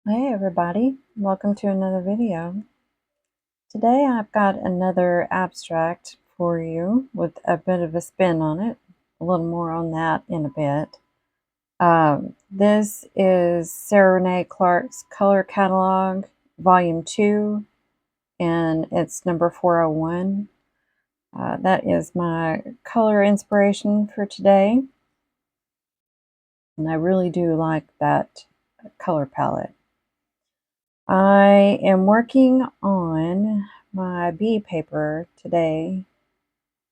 Hey everybody, welcome to another video. Today I've got another abstract for you with a bit of a spin on it. A little more on that in a bit. This is Sarah Renee Clark's Color Catalog, Volume 2, and it's number 401. That is my color inspiration for today. And I really do like that color palette. I am working on my bee paper today.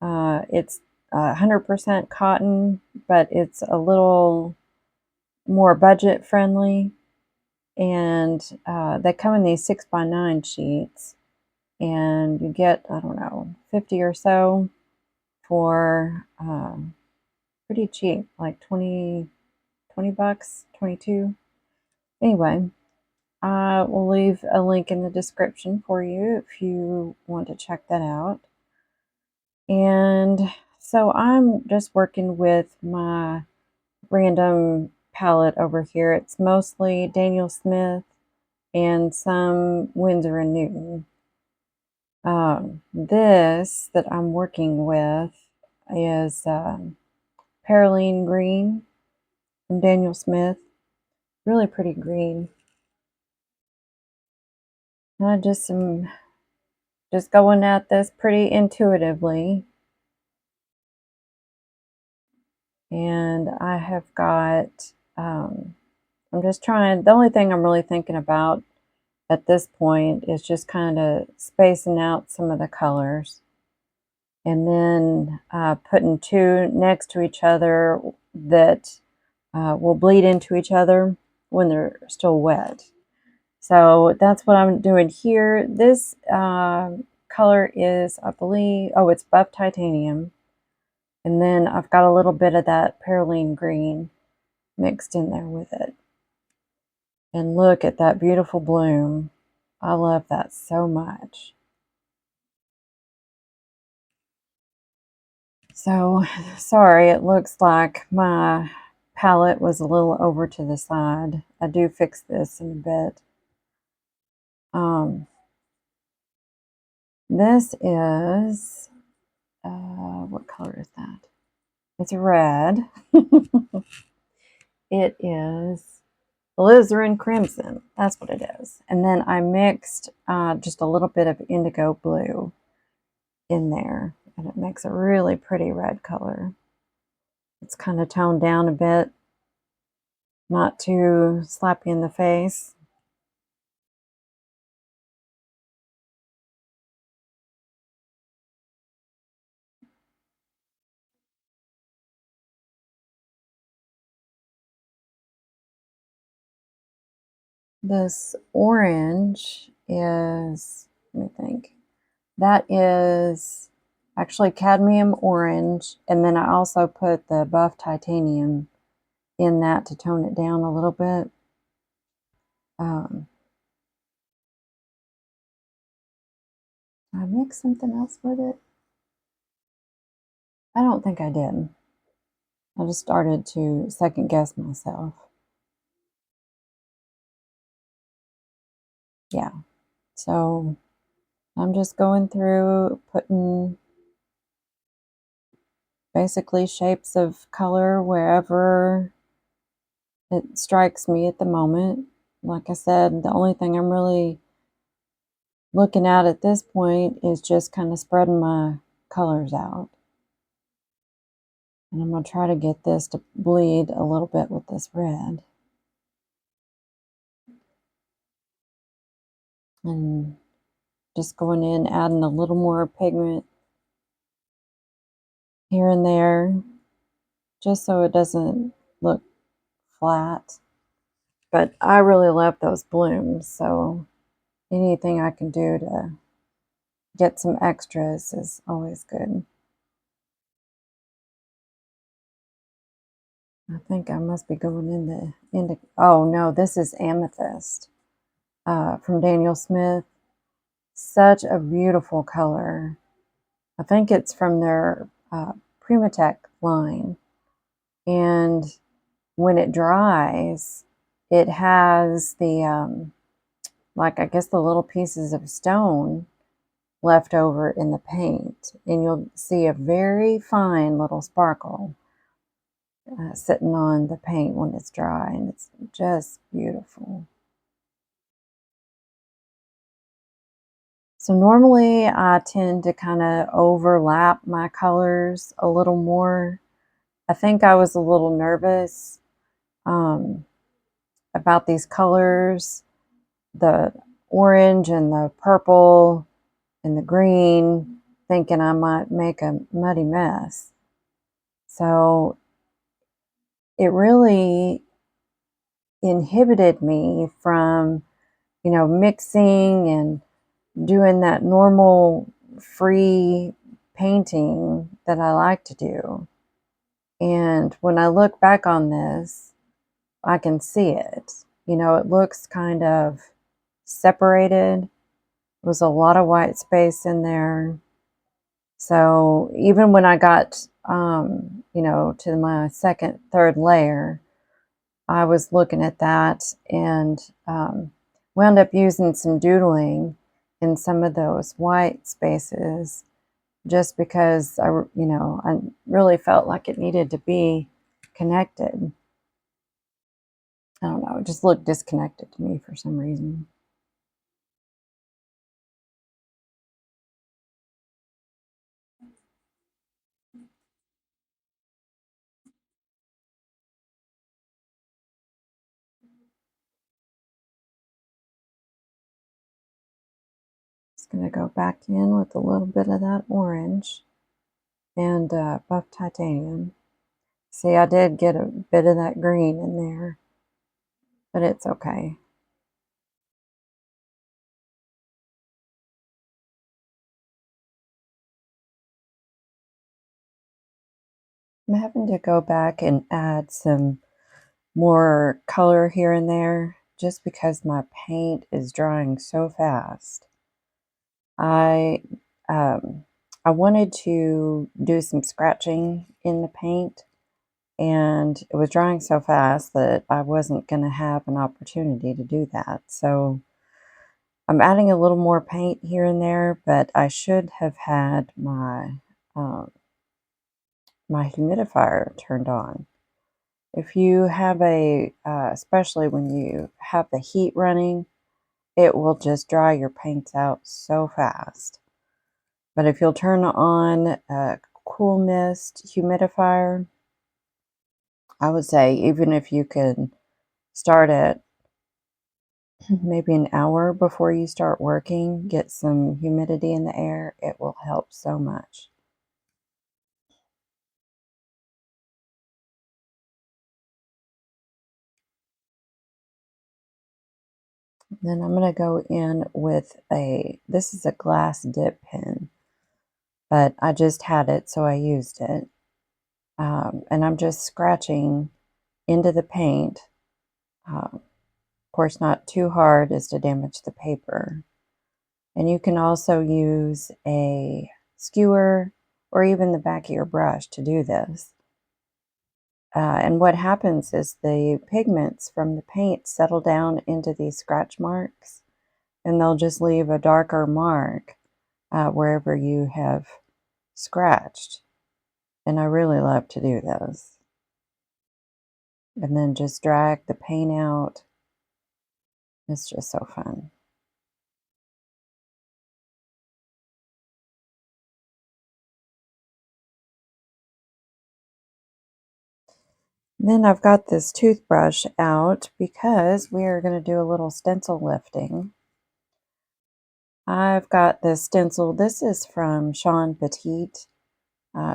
It's 100% cotton, but it's a little more budget friendly. And they come in these 6x9 sheets. And you get, I don't know, 50 or so for pretty cheap, like 20 bucks, 22. Anyway, I will leave a link in the description for you if you want to check that out. And so I'm just working with my random palette over here. It's mostly Daniel Smith and some Winsor & Newton. This that I'm working with is Perylene Green from Daniel Smith. Really pretty green. I just am just going at this pretty intuitively. And I have got, I'm just trying, the only thing I'm really thinking about at this point is just kind of spacing out some of the colors. And then putting two next to each other that will bleed into each other when they're still wet. So that's what I'm doing here. This color is, I believe, oh, it's buff titanium. And then I've got a little bit of that Perylene green mixed in there with it. And look at that beautiful bloom. I love that so much. So, sorry, it looks like my palette was a little over to the side. I do fix this in a bit. This is, what color is that? It's red. It is alizarin crimson. That's what it is. And then I mixed just a little bit of indigo blue in there. And it makes a really pretty red color. It's kind of toned down a bit. Not too slappy in the face. This orange is, let me think, that is actually cadmium orange. And then I also put the buff titanium in that to tone it down a little bit. I mixed something else with it? I don't think I did. I just started to second guess myself. Yeah. So I'm just going through putting basically shapes of color wherever it strikes me at the moment. Like I said, the only thing I'm really looking at this point is just kind of spreading my colors out. And I'm going to try to get this to bleed a little bit with this red. And just going in, adding a little more pigment here and there, just so it doesn't look flat. But I really love those blooms, so anything I can do to get some extras is always good. I think I must be going into oh no, this is Amethyst from Daniel Smith. Such a beautiful color. I think it's from their Primatech line. And when it dries, it has the, like I guess the little pieces of stone left over in the paint. And you'll see a very fine little sparkle sitting on the paint when it's dry. And it's just beautiful. So normally I tend to kind of overlap my colors a little more. I think I was a little nervous um, about these colors, the orange and the purple and the green, thinking I might make a muddy mess. So it really inhibited me from, mixing and doing that normal free painting that I like to do. And when I look back on this, I can see it. It looks kind of separated. There was a lot of white space in there. So even when I got, to my second, third layer, I was looking at that and wound up using some doodling in some of those white spaces just because I really felt like it needed to be connected. I don't know, it just looked disconnected to me for some reason. Just going to go back in with a little bit of that orange and buff titanium. See, I did get a bit of that green in there, but it's okay. I'm having to go back and add some more color here and there just because my paint is drying so fast. I um, I wanted to do some scratching in the paint, and it was drying so fast that I wasn't going to have an opportunity to do that. So I'm adding a little more paint here and there, but I should have had um, my humidifier turned on. If you have especially when you have the heat running, it will just dry your paints out so fast. But if you'll turn on a cool mist humidifier, I would say even if you can start at maybe an hour before you start working, get some humidity in the air, it will help so much. Then I'm going to go in with this is a glass dip pen, but I just had it, so I used it. And I'm just scratching into the paint. Of course, not too hard as to damage the paper. And you can also use a skewer or even the back of your brush to do this. And what happens is the pigments from the paint settle down into these scratch marks, and they'll just leave a darker mark wherever you have scratched. And I really love to do this. And then just drag the paint out. It's just so fun. Then I've got this toothbrush out because we are going to do a little stencil lifting. I've got this stencil. This is from Shawn Petite.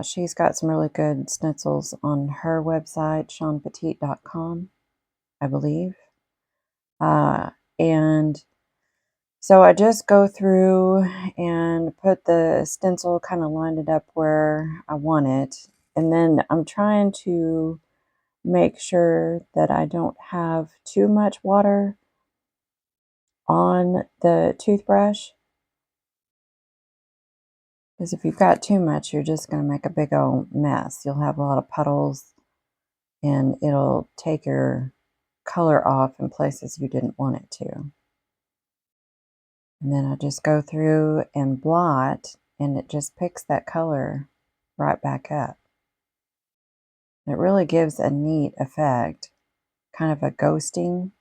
She's got some really good stencils on her website, shawnpetite.com, I believe. And so I just go through and put the stencil, kind of lined it up where I want it. And then I'm trying to make sure that I don't have too much water on the toothbrush. Because if you've got too much, you're just going to make a big old mess. You'll have a lot of puddles and it'll take your color off in places you didn't want it to. And then I just go through and blot, and it just picks that color right back up. It really gives a neat effect, kind of a ghosting,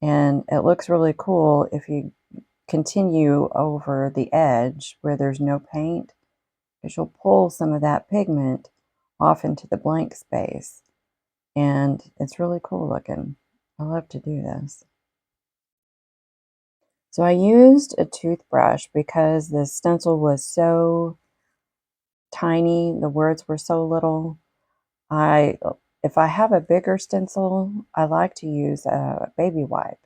and it looks really cool if you continue over the edge where there's no paint, because you'll pull some of that pigment off into the blank space, and it's really cool looking. I love to do this. So I used a toothbrush because the stencil was so tiny, the words were so little. If I have a bigger stencil, I like to use a baby wipe.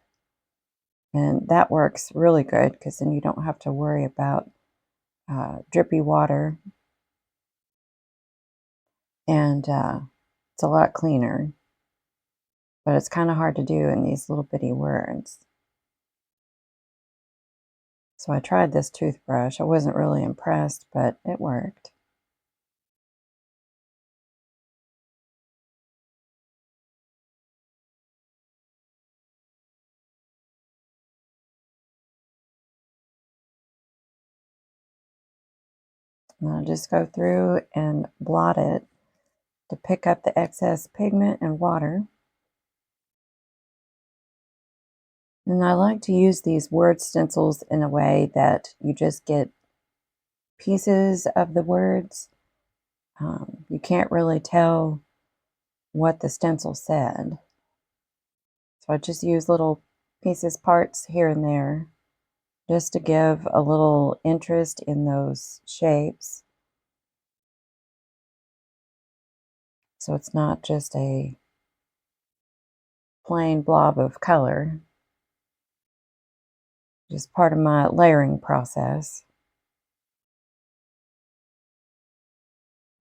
And that works really good because then you don't have to worry about drippy water. And it's a lot cleaner. But it's kind of hard to do in these little bitty words. So I tried this toothbrush. I wasn't really impressed, but it worked. And I'll just go through and blot it to pick up the excess pigment and water. And I like to use these word stencils in a way that you just get pieces of the words. You can't really tell what the stencil said. So I just use little pieces, parts here and there, just to give a little interest in those shapes. So it's not just a plain blob of color, just part of my layering process.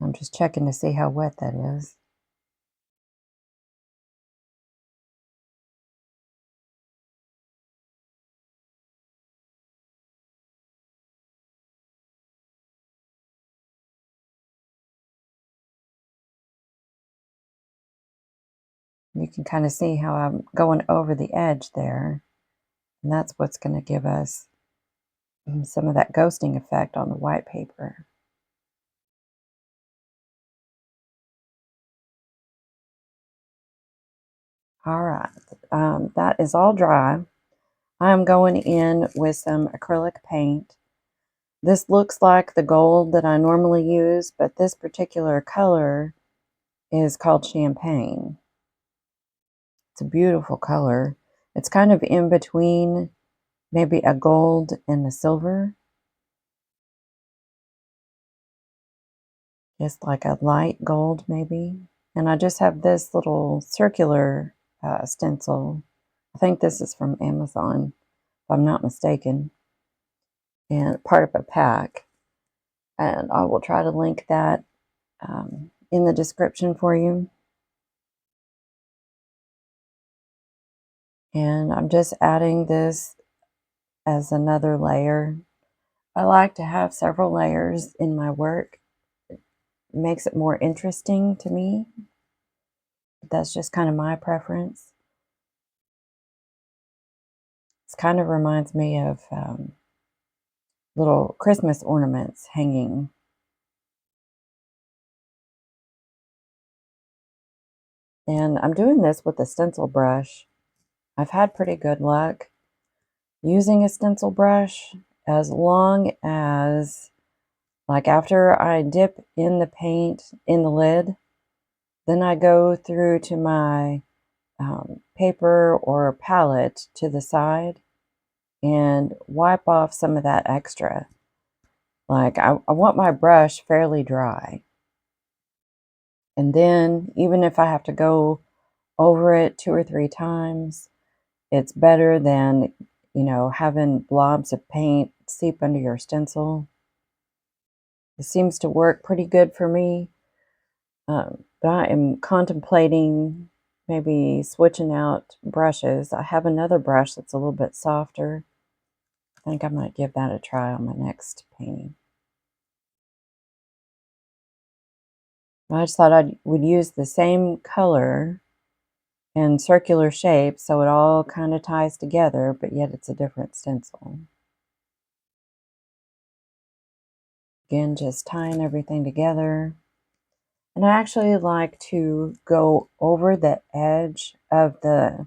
I'm just checking to see how wet that is. You can kind of see how I'm going over the edge there. And that's what's going to give us some of that ghosting effect on the white paper. All right, that is all dry. I'm going in with some acrylic paint. This looks like the gold that I normally use, but this particular color is called champagne. It's a beautiful color. It's kind of in between maybe a gold and a silver. Just like a light gold maybe. And I just have this little circular stencil. I think this is from Amazon, if I'm not mistaken, and part of a pack. And I will try to link that in the description for you. And I'm just adding this as another layer. I like to have several layers in my work. It makes it more interesting to me. That's just kind of my preference. It kind of reminds me of little Christmas ornaments hanging. And I'm doing this with a stencil brush. I've had pretty good luck using a stencil brush as long as, like, after I dip in the paint in the lid, then I go through to my paper or palette to the side and wipe off some of that extra. Like, I want my brush fairly dry. And then, even if I have to go over it 2 or 3 times, it's better than, having blobs of paint seep under your stencil. It seems to work pretty good for me. But I am contemplating maybe switching out brushes. I have another brush that's a little bit softer. I think I might give that a try on my next painting. I just thought I would use the same color and circular shape, so it all kind of ties together, but yet it's a different stencil. Again, just tying everything together. And I actually like to go over the edge of the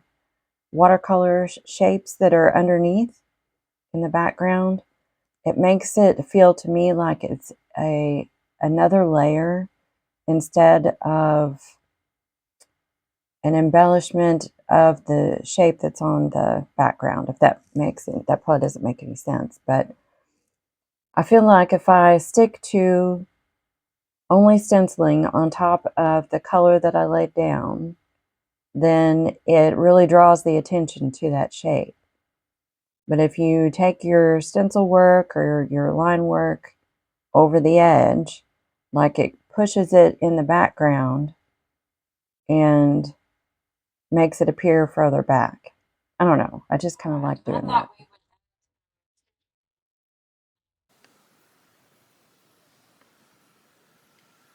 watercolor shapes that are underneath in the background. It makes it feel to me like it's another layer instead of an embellishment of the shape that's on the background, if that makes it. That probably doesn't make any sense, but I feel like if I stick to only stenciling on top of the color that I laid down, then it really draws the attention to that shape. But if you take your stencil work or your line work over the edge, like it pushes it in the background and makes it appear further back. I don't know. I just kind of like doing that.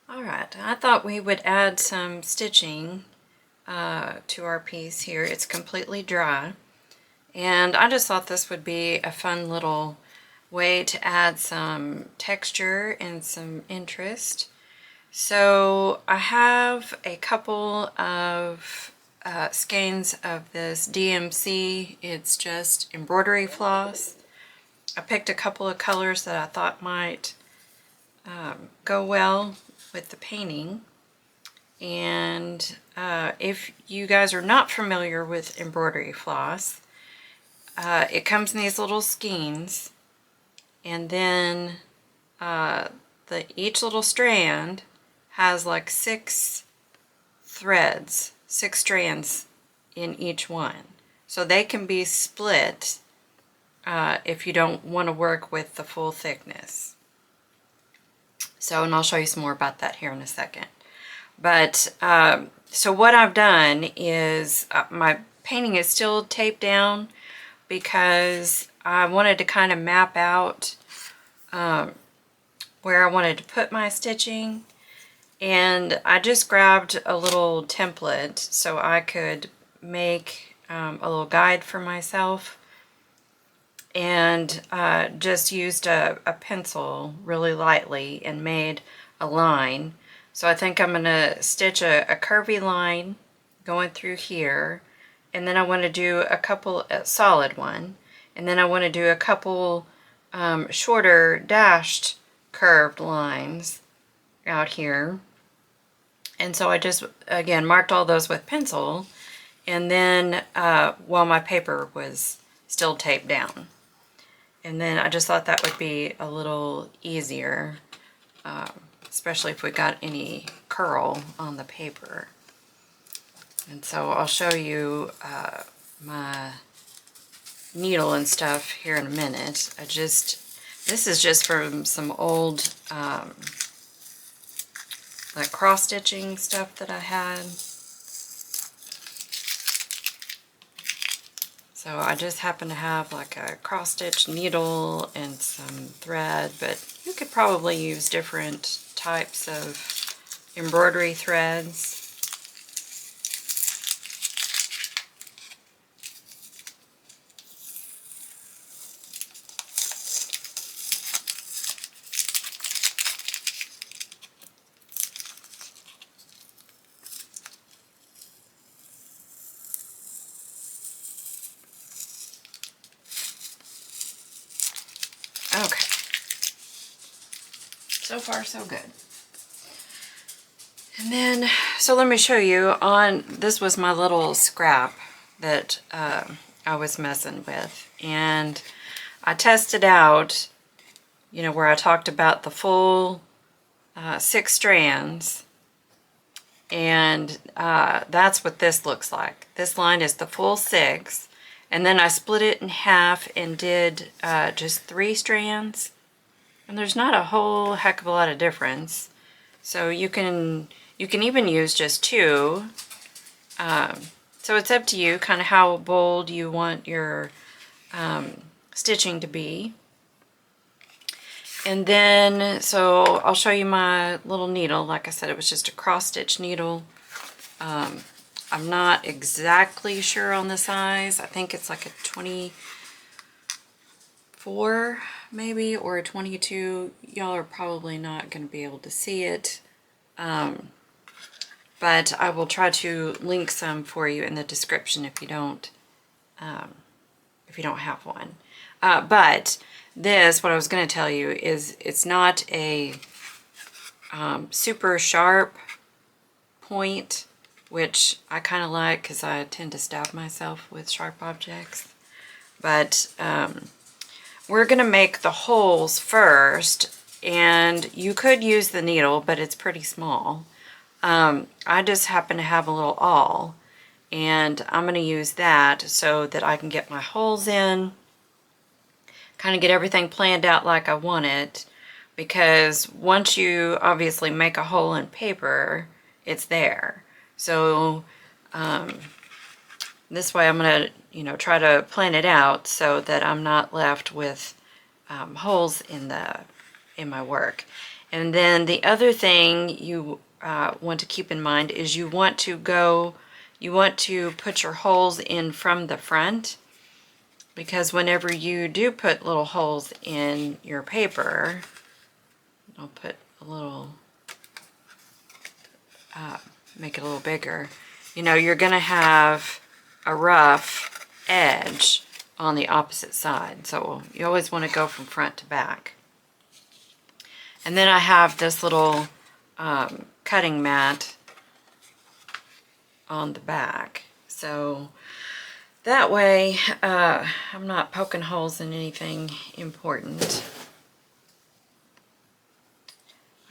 All right, I thought we would add some stitching to our piece here. It's completely dry, and I just thought this would be a fun little way to add some texture and some interest. So I have a couple of skeins of this DMC. It's just embroidery floss. I picked a couple of colors that I thought might go well with the painting. And if you guys are not familiar with embroidery floss, it comes in these little skeins, and then each little strand has like 6 threads, 6 strands in each one. So they can be split if you don't want to work with the full thickness. So, and I'll show you some more about that here in a second. But, so what I've done is my painting is still taped down because I wanted to kind of map out where I wanted to put my stitching. And I just grabbed a little template so I could make a little guide for myself, and just used a pencil really lightly and made a line. So I think I'm going to stitch a curvy line going through here, and then I want to do a solid one, and then I want to do a couple shorter dashed curved lines out here. And so I just, again, marked all those with pencil, and then while my paper was still taped down. And then I just thought that would be a little easier, especially if we got any curl on the paper. And so I'll show you my needle and stuff here in a minute. This is just from some old like cross-stitching stuff that I had. So I just happen to have like a cross-stitch needle and some thread, but you could probably use different types of embroidery threads. Okay, so far so good. And then, so let me show you this was my little scrap that I was messing with. And I tested out, you know, where I talked about the full 6 strands. And that's what this looks like. This line is the full 6. And then I split it in half and did just 3 strands. And there's not a whole heck of a lot of difference. So you can even use just 2. So it's up to you kind of how bold you want your stitching to be. And then, so I'll show you my little needle. Like I said, it was just a cross-stitch needle. I'm not exactly sure on the size. I think it's like a 24 maybe, or a 22. Y'all are probably not going to be able to see it. But I will try to link some for you in the description if you don't have one. But this, what I was going to tell you is it's not a super sharp point, which I kind of like because I tend to stab myself with sharp objects. But we're going to make the holes first, and you could use the needle, but it's pretty small. I just happen to have a little awl, and I'm going to use that so that I can get my holes in, kind of get everything planned out like I want it, because once you obviously make a hole in paper, it's there. So this way I'm going to, try to plan it out so that I'm not left with holes in my work. And then the other thing you want to keep in mind is you want to put your holes in from the front, because whenever you do put little holes in your paper, I'll put a little, make it a little bigger, you're going to have a rough edge on the opposite side. So you always want to go from front to back. And then I have this little cutting mat on the back. So that way I'm not poking holes in anything important.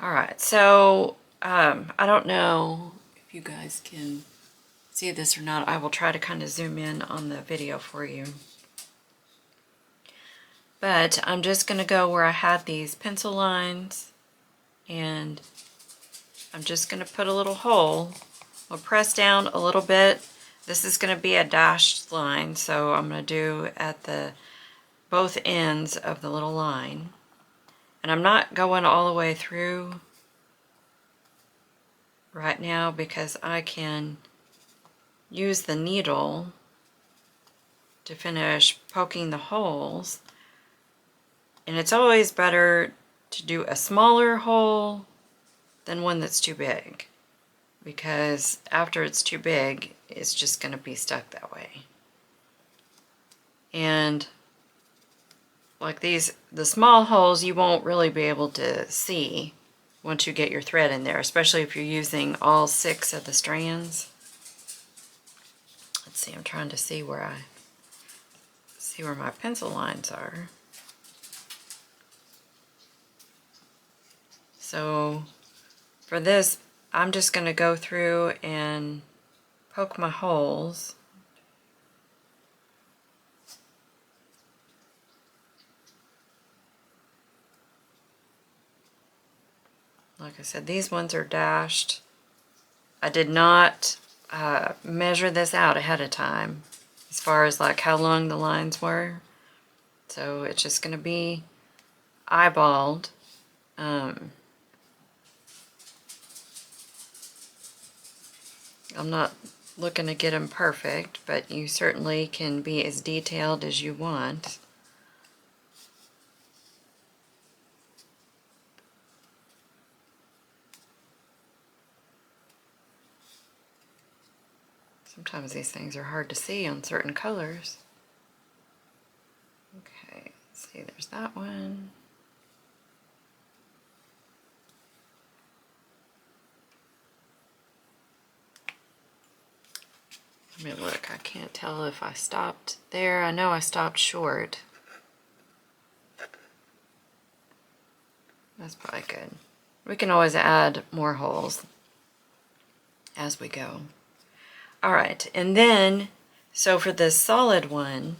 Alright, so I don't know if you guys can see this or not. I will try to kind of zoom in on the video for you. But I'm just going to go where I had these pencil lines, and I'm just going to put a little hole. I'll press down a little bit. This is going to be a dashed line, so I'm going to do at both ends of the little line. And I'm not going all the way through right now because I can use the needle to finish poking the holes. And it's always better to do a smaller hole than one that's too big, because after it's too big, it's just going to be stuck that way. And like these, the small holes you won't really be able to see once you get your thread in there, especially if you're using all 6 of the strands. Let's see, I'm trying to see where my pencil lines are. So for this, I'm just going to go through and poke my holes. Like I said, these ones are dashed. I did not measure this out ahead of time as far as like how long the lines were. So it's just going to be eyeballed. I'm not looking to get them perfect, but you certainly can be as detailed as you want. Sometimes these things are hard to see on certain colors. Okay, let's see, there's that one. Let me look, I can't tell if I stopped there. I know I stopped short. That's probably good. We can always add more holes as we go. Alright, and then, so for this solid one,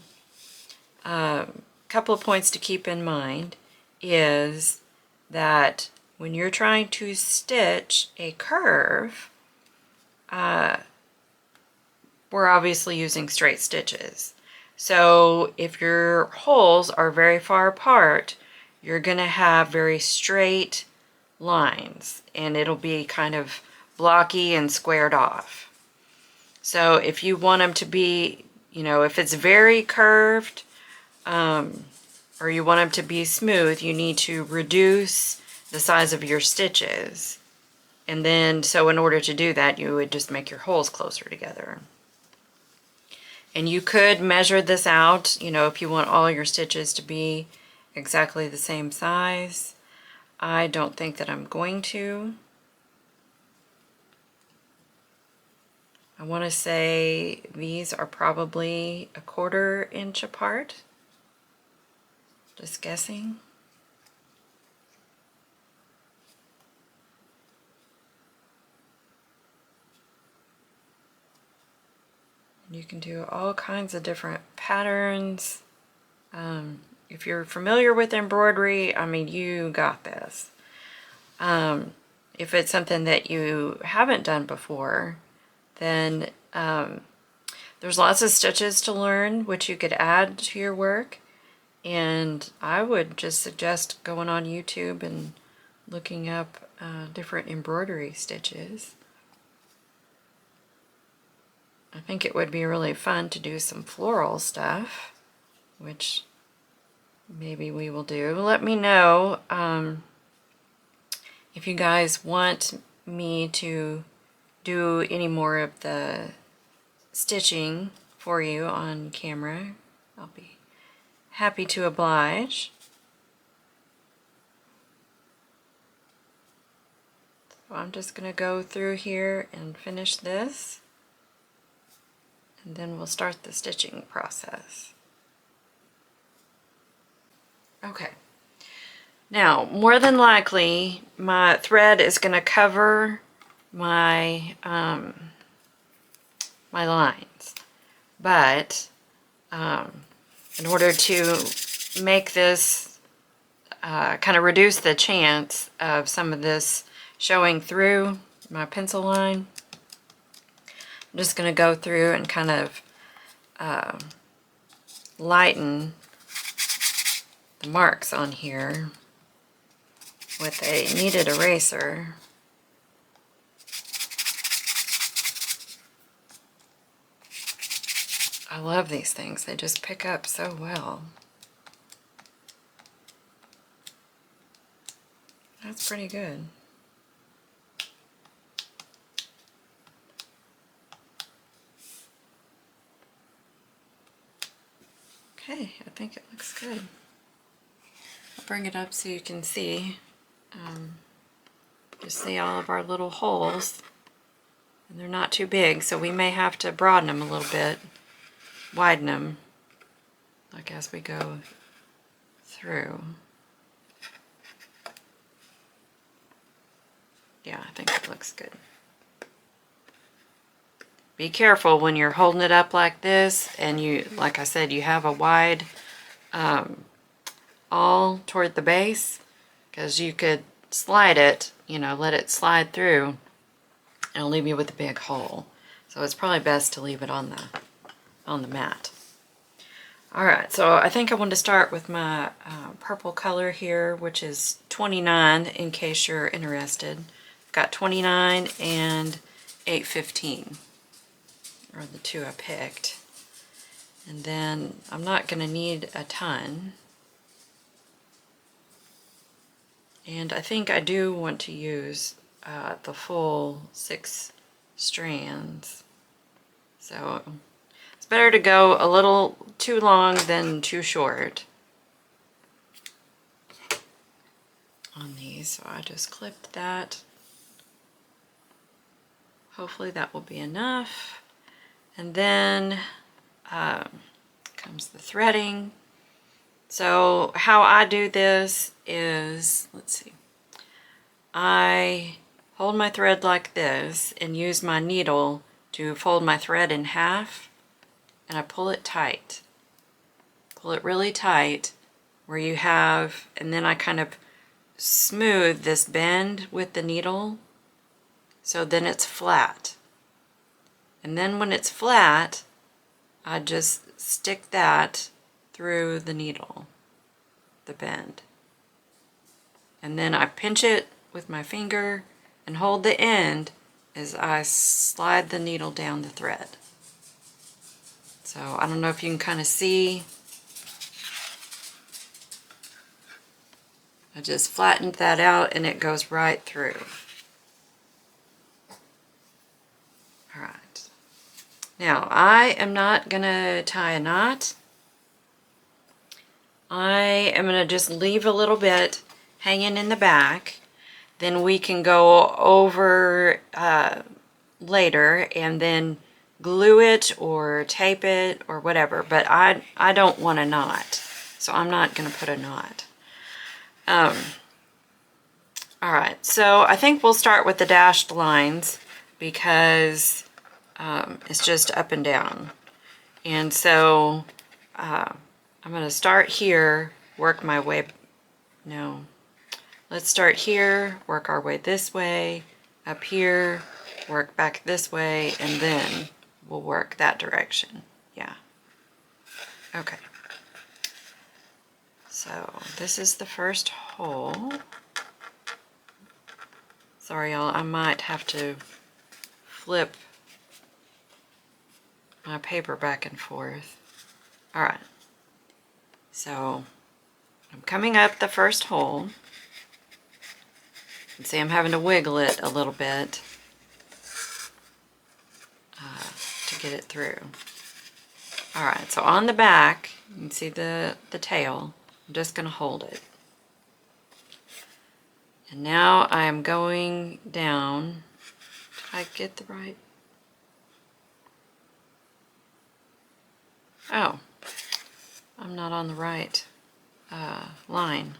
a couple of points to keep in mind is that when you're trying to stitch a curve, we're obviously using straight stitches. So if your holes are very far apart, you're going to have very straight lines, and it'll be kind of blocky and squared off. So if you want them to be, you know, if it's very curved, or you want them to be smooth, you need to reduce the size of your stitches. And then, so in order to do that, you would just make your holes closer together. And you could measure this out, you know, if you want all your stitches to be exactly the same size. I don't think that I'm going to. I want to say these are probably 1/4 inch apart. Just guessing. You can do all kinds of different patterns. If you're familiar with embroidery, I mean, you got this. If it's something that you haven't done before, then there's lots of stitches to learn, which you could add to your work. And I would just suggest going on YouTube and looking up different embroidery stitches. I think it would be really fun to do some floral stuff, which maybe we will do. Let me know if you guys want me to do any more of the stitching for you on camera. I'll be happy to oblige. So I'm just going to go through here and finish this, and then we'll start the stitching process. Okay. Now, more than likely, my thread is going to cover my my lines, but in order to make this kind of reduce the chance of some of this showing through my pencil line, I'm just going to go through and kind of lighten the marks on here with a kneaded eraser. I love these things. They just pick up so well. That's pretty good. Okay, I think it looks good. I'll bring it up so you can see. Just see all of our little holes. And they're not too big, so we may have to broaden them a little bit, widen them, like as we go through. Yeah, I think it looks good. Be careful when you're holding it up like this, and you, like I said, you have a wide awl toward the base, because you could slide it, you know, let it slide through, and it'll leave you with a big hole. So it's probably best to leave it on the mat. All right, so I think I want to start with my purple color here, which is 29, in case you're interested. I've got 29 and 815 are the two I picked. And then I'm not going to need a ton. And I think I do want to use the full 6 strands. So it's better to go a little too long than too short on these. So I just clipped that. Hopefully that will be enough. And then comes the threading. So how I do this is, let's see, I hold my thread like this and use my needle to fold my thread in half, and I pull it tight. Pull it really tight where you have, and then I kind of smooth this bend with the needle, so then it's flat. And then when it's flat, I just stick that through the needle, the bend. And then I pinch it with my finger and hold the end is I slide the needle down the thread. So I don't know if you can kind of see. I just flattened that out and it goes right through. All right. Now I am not gonna tie a knot. I am gonna just leave a little bit hanging in the back. Then we can go over later and then glue it or tape it or whatever, but I don't want a knot, so I'm not going to put a knot. All right, so I think we'll start with the dashed lines because it's just up and down. And so I'm going to start here, work my way, no, let's start here, work our way this way, up here, work back this way, and then we'll work that direction. Yeah. Okay. So this is the first hole. Sorry y'all, I might have to flip my paper back and forth. All right. So I'm coming up the first hole. You can see I'm having to wiggle it a little bit to get it through. All right, so on the back, you can see the tail. I'm just going to hold it. And now I'm going down. Did I get the right? Oh, I'm not on the right line.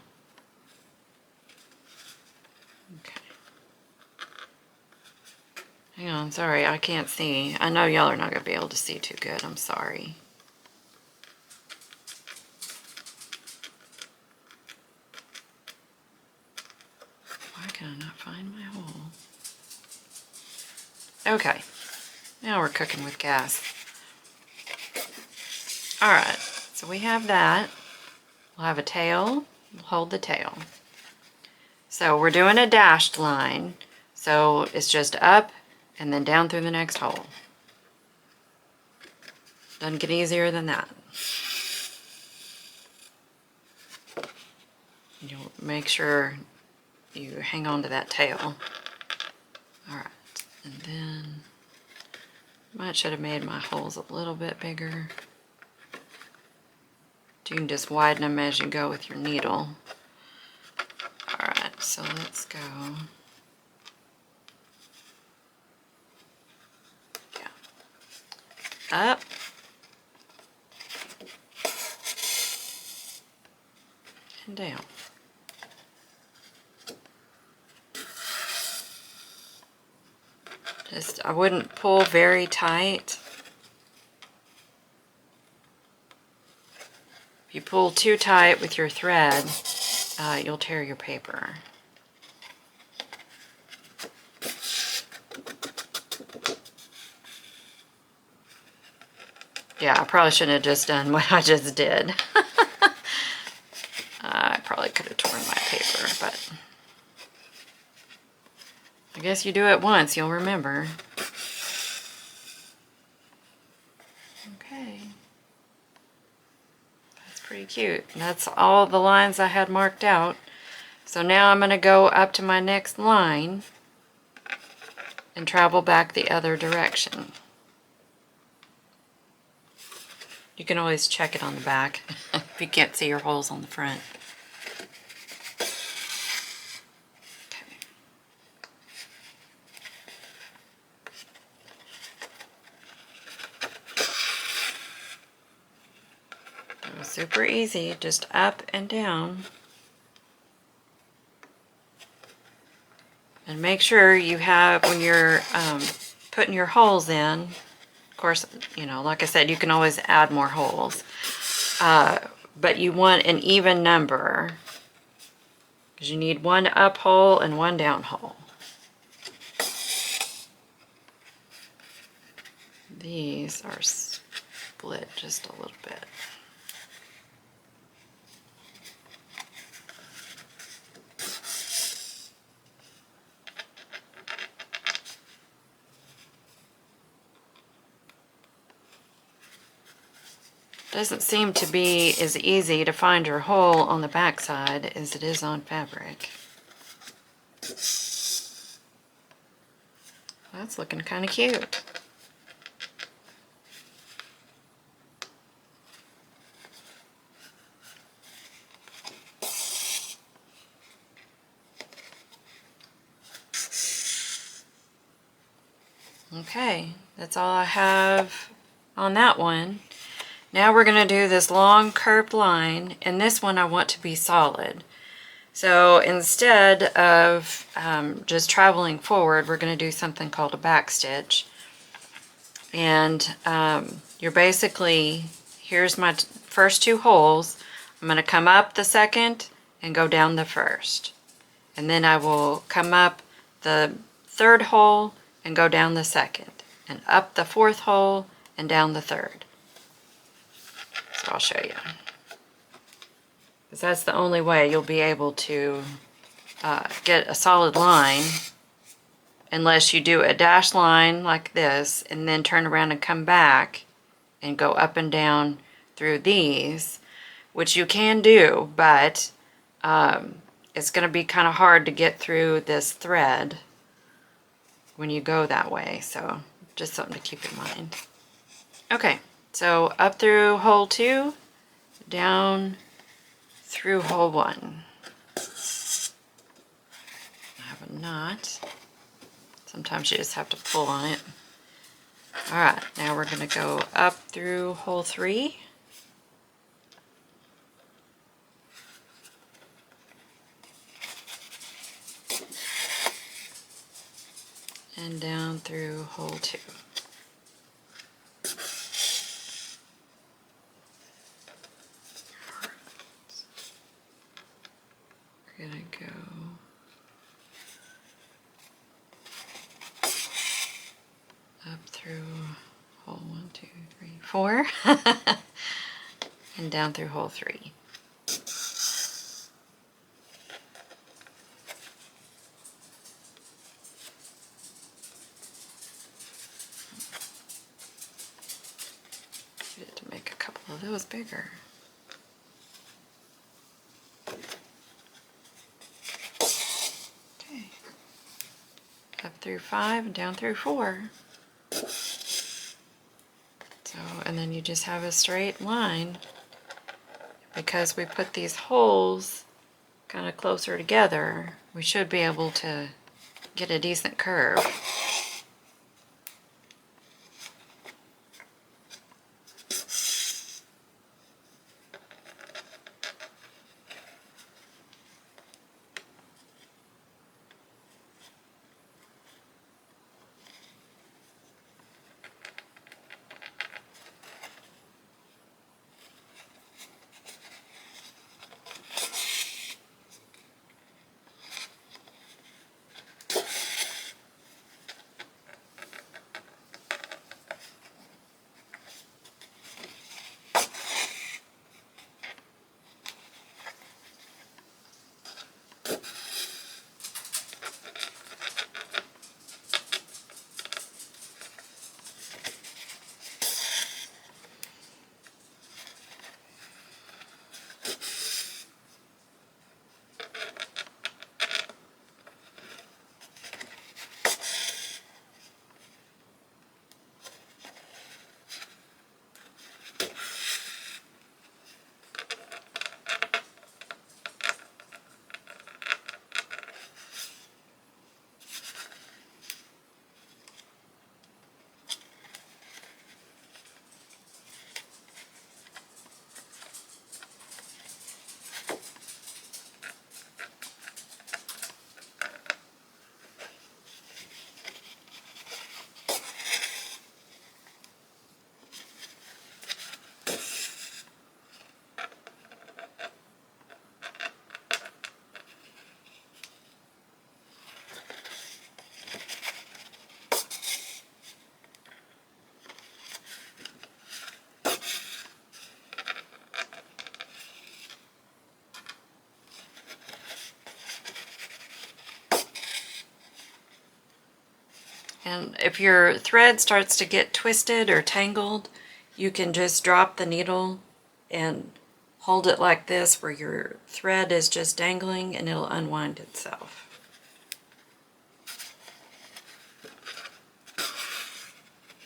Okay. Hang on, sorry, I can't see. I know y'all are not going to be able to see too good. I'm sorry. Why can I not find my hole? Okay, now we're cooking with gas. All right, so we have that. We'll have a tail. We'll hold the tail. So we're doing a dashed line. So it's just up and then down through the next hole. Doesn't get easier than that. You'll make sure you hang on to that tail. All right, and then might should have made my holes a little bit bigger. You can just widen them as you go with your needle. All right, so let's go. Yeah. Up. And down. Just, I wouldn't pull very tight. If you pull too tight with your thread, you'll tear your paper. Yeah, I probably shouldn't have just done what I just did. I probably could have torn my paper, but I guess you do it once, you'll remember. Okay. That's pretty cute. That's all the lines I had marked out. So now I'm going to go up to my next line and travel back the other direction. You can always check it on the back if you can't see your holes on the front. Okay. That was super easy, just up and down. And make sure you have, when you're putting your holes in, of course, you know, like I said, you can always add more holes. But you want an even number, because you need one up hole and one down hole. These are split just a little bit. Doesn't seem to be as easy to find your hole on the back side as it is on fabric. That's looking kind of cute. Okay, that's all I have on that one. Now we're going to do this long curved line, and this one I want to be solid. So instead of just traveling forward, we're going to do something called a back stitch. And you're basically, here's my first two holes. I'm going to come up the second and go down the first. And then I will come up the third hole and go down the second. And up the fourth hole and down the third. So I'll show you. Because that's the only way you'll be able to get a solid line, unless you do a dashed line like this and then turn around and come back and go up and down through these, which you can do, but it's going to be kind of hard to get through this thread when you go that way. So just something to keep in mind. Okay, so up through hole 2, down through hole 1. I have a knot. Sometimes you just have to pull on it. Alright, now we're going to go up through hole 3. And down through hole 2. We're going to go up through hole 1, 2, 3, 4, and down through hole 3. Get it to make a couple of those bigger. Okay. Up through 5 and down through 4. So, and then you just have a straight line. Because we put these holes kind of closer together, we should be able to get a decent curve. And if your thread starts to get twisted or tangled, you can just drop the needle and hold it like this where your thread is just dangling, and it'll unwind itself.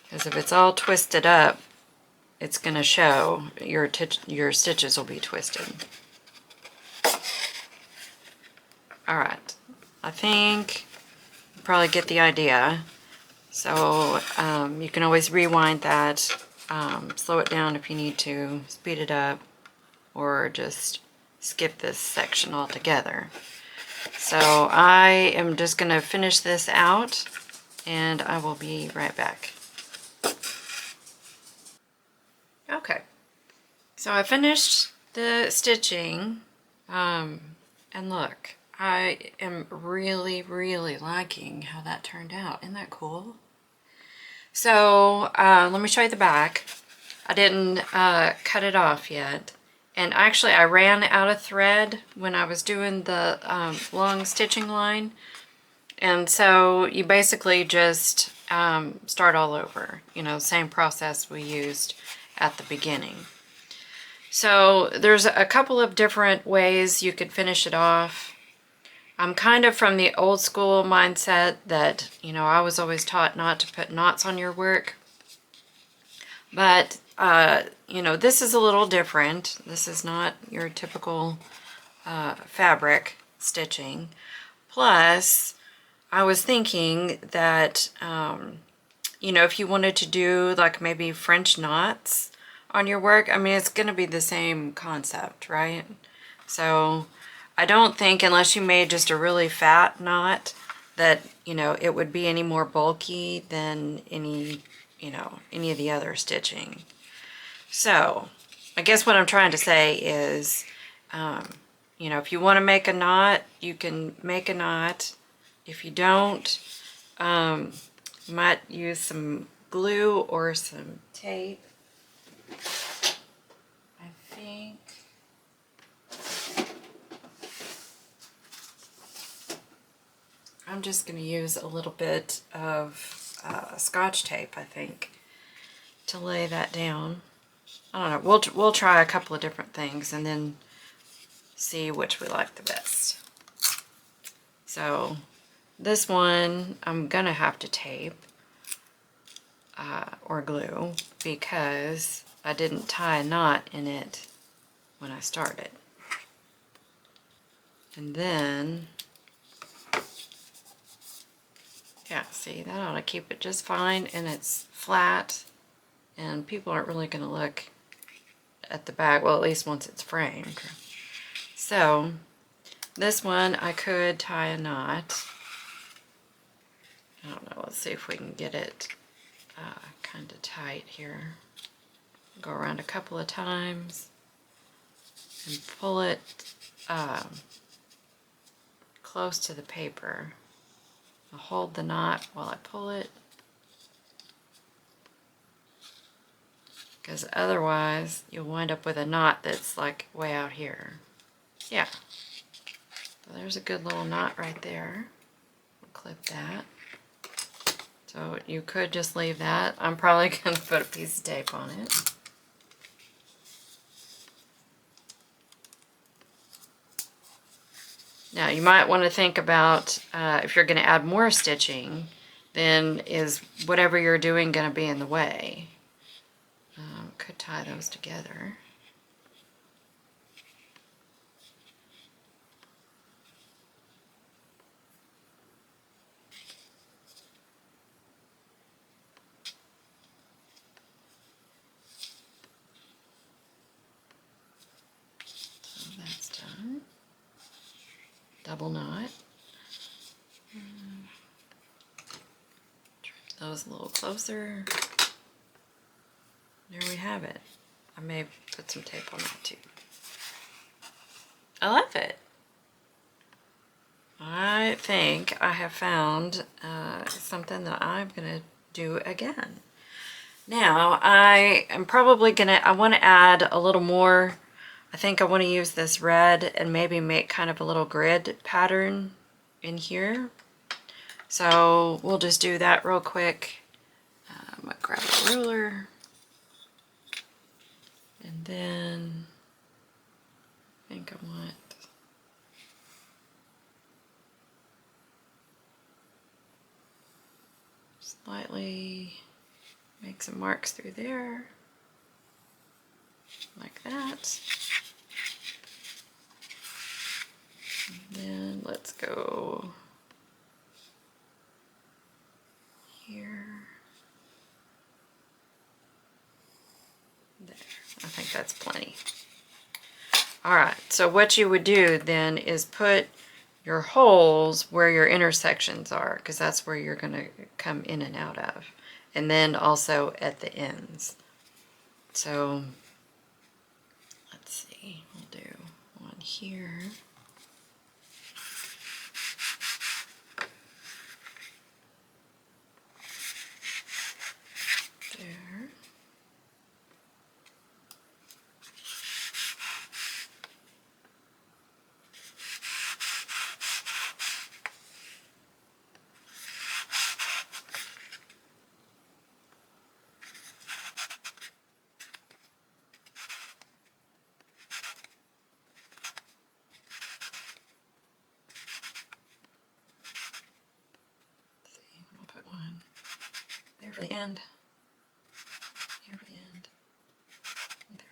Because if it's all twisted up, it's going to show. Your stitches will be twisted. Alright, I think you probably get the idea. So you can always rewind that, slow it down if you need to, speed it up, or just skip this section altogether. So I am just going to finish this out, and I will be right back. Okay, so I finished the stitching, and look, I am really, really liking how that turned out. Isn't that cool? So let me show you the back. I didn't cut it off yet. And actually I ran out of thread when I was doing the long stitching line. And so you basically just start all over. You know, same process we used at the beginning. So there's a couple of different ways you could finish it off. I'm kind of from the old school mindset that, you know, I was always taught not to put knots on your work. But, you know, this is a little different. This is not your typical fabric stitching. Plus, I was thinking that, you know, if you wanted to do like maybe French knots on your work, I mean, it's going to be the same concept, right? So I don't think, unless you made just a really fat knot, that, you know, it would be any more bulky than any, you know, any of the other stitching. So I guess what I'm trying to say is, you know, if you want to make a knot, you can make a knot. If you don't, you might use some glue or some tape. I think I'm just going to use a little bit of Scotch tape, I think, to lay that down. I don't know. We'll try a couple of different things and then see which we like the best. So this one I'm gonna have to tape or glue because I didn't tie a knot in it when I started. And then, yeah, see, that ought to keep it just fine, and it's flat, and people aren't really going to look at the back, well, at least once it's framed. So this one I could tie a knot. I don't know, let's see if we can get it kind of tight here. Go around a couple of times and pull it close to the paper. I'll hold the knot while I pull it, because otherwise you'll wind up with a knot that's like way out here. Yeah, so there's a good little knot right there. We'll clip that. So you could just leave that. I'm probably going to put a piece of tape on it. Now you might want to think about if you're going to add more stitching, then is whatever you're doing going to be in the way? Could tie those together. So that's done. Double knot. Trim those a little closer. There we have it. I may put some tape on that too. I love it. I think I have found something that I'm going to do again. Now, I am probably going to, I want to add a little more. I think I want to use this red and maybe make kind of a little grid pattern in here. So we'll just do that real quick. I'm going to grab a ruler. And then I think I want slightly make some marks through there, like that. And then let's go here. There. I think that's plenty. All right, so what you would do then is put your holes where your intersections are, because that's where you're going to come in and out of. And then also at the ends. So let's see, we'll do one here. There. We'll put one there for the end. Here for the end. There.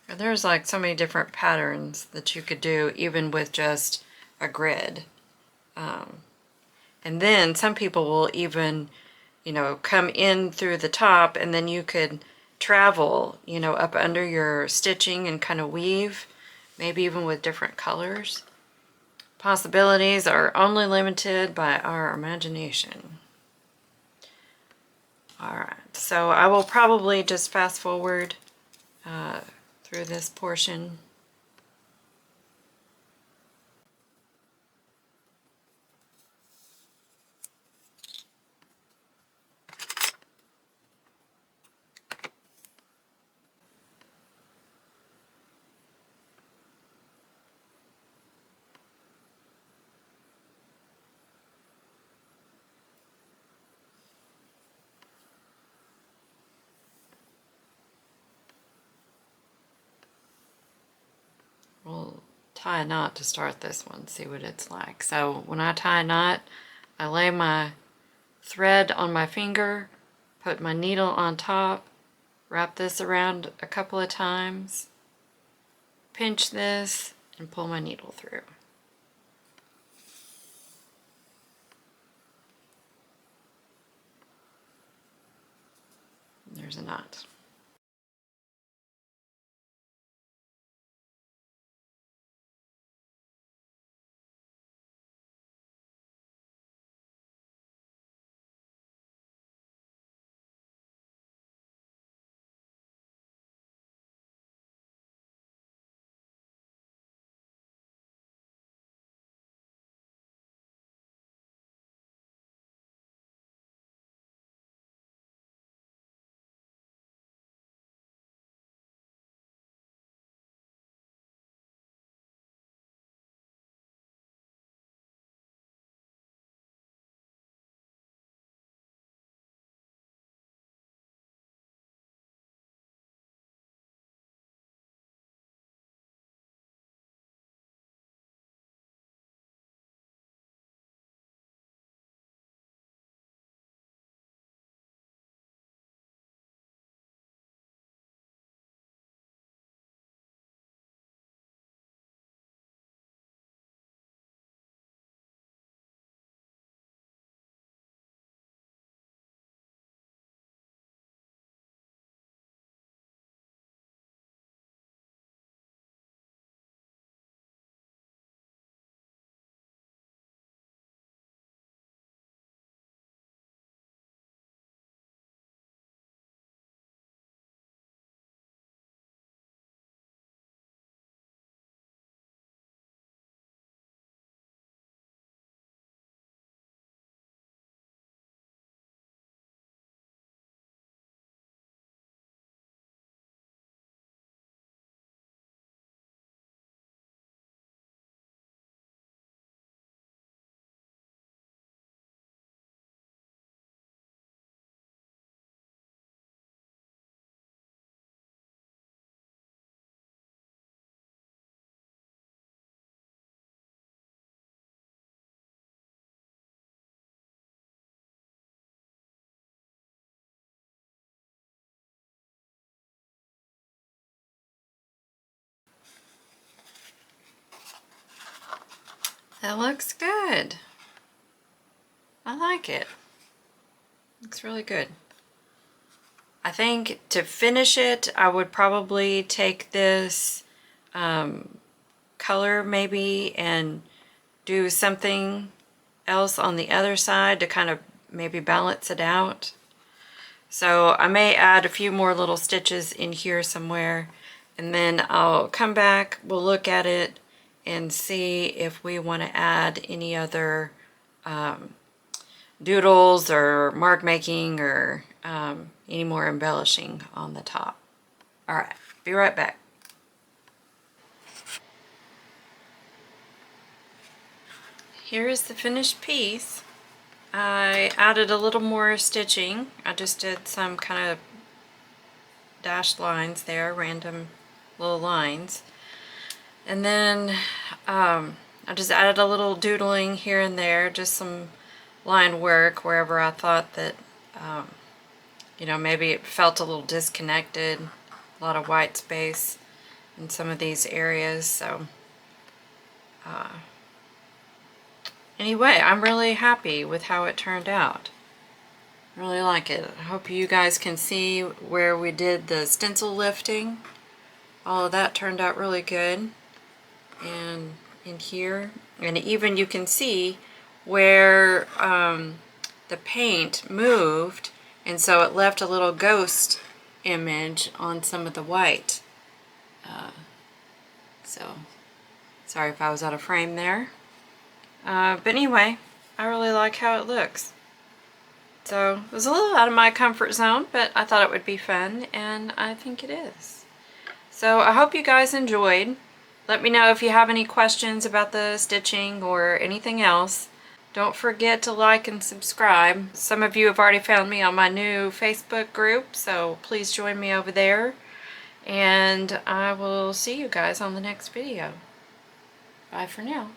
And there's like so many different patterns that you could do even with just a grid. And then some people will even, you know, come in through the top, and then you could travel, you know, up under your stitching and kind of weave, maybe even with different colors. Possibilities are only limited by our imagination. All right, so I will probably just fast forward through this portion. We'll tie a knot to start this one, see what it's like. So when I tie a knot, I lay my thread on my finger, put my needle on top, wrap this around a couple of times, pinch this, and pull my needle through. There's a knot. That looks good. I like it. Looks really good. I think to finish it, I would probably take this color maybe and do something else on the other side to kind of maybe balance it out. So I may add a few more little stitches in here somewhere, and then I'll come back, we'll look at it and see if we want to add any other doodles or mark making or any more embellishing on the top. All right, be right back. Here is the finished piece. I added a little more stitching. I just did some kind of dashed lines there, random little lines. And then I just added a little doodling here and there, just some line work wherever I thought that, you know, maybe it felt a little disconnected, a lot of white space in some of these areas. So anyway, I'm really happy with how it turned out. Really like it. I hope you guys can see where we did the stencil lifting. All of that turned out really good. And in here, and even you can see where the paint moved, and so it left a little ghost image on some of the white. So sorry if I was out of frame there. But anyway, I really like how it looks. So it was a little out of my comfort zone, but I thought it would be fun, and I think it is. So I hope you guys enjoyed. Let me know if you have any questions about the stitching or anything else. Don't forget to like and subscribe. Some of you have already found me on my new Facebook group, so please join me over there. And I will see you guys on the next video. Bye for now.